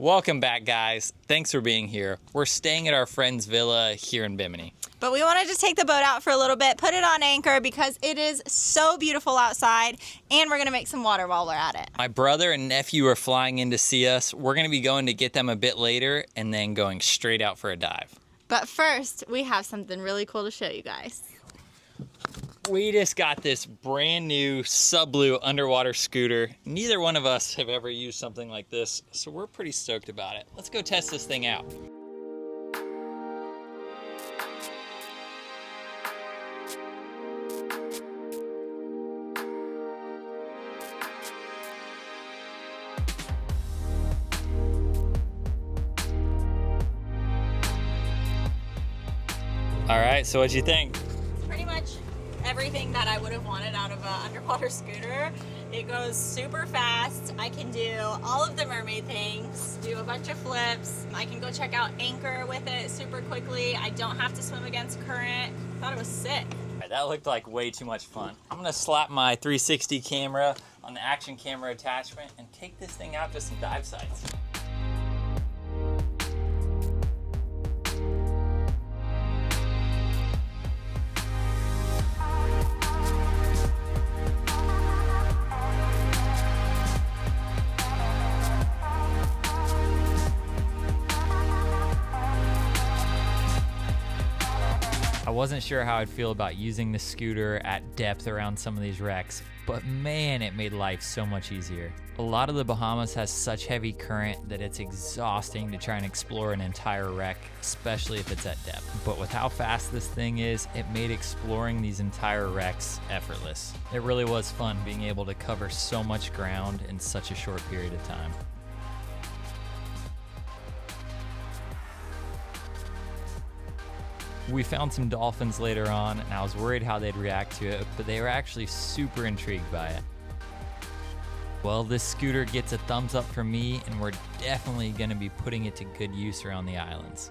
Welcome back, guys. Thanks for being here. We're staying at our friend's villa here in Bimini. But we wanted to take the boat out for a little bit, put it on anchor because it is so beautiful outside, and we're gonna make some water while we're at it. My brother and nephew are flying in to see us. We're gonna be going to get them a bit later and then going straight out for a dive. But first, we have something really cool to show you guys. We just got this brand new Sublue underwater scooter. Neither one of us have ever used something like this, so we're pretty stoked about it. Let's go test this thing out. All right, so what'd you think? Pretty much everything that I would have wanted out of an underwater scooter. It goes super fast. I can do all of the Mermaid things, do a bunch of flips. I can go check out anchor with it super quickly. I don't have to swim against current. Thought it was sick. That looked like way too much fun. I'm gonna slap my 360 camera on the action camera attachment and take this thing out to some dive sites. I wasn't sure how I'd feel about using the scooter at depth around some of these wrecks, but man, it made life so much easier. A lot of the Bahamas has such heavy current that it's exhausting to try and explore an entire wreck, especially if it's at depth. But with how fast this thing is, it made exploring these entire wrecks effortless. It really was fun being able to cover so much ground in such a short period of time. We found some dolphins later on, and I was worried how they'd react to it, but they were actually super intrigued by it. Well, this scooter gets a thumbs up from me, and we're definitely going to be putting it to good use around the islands.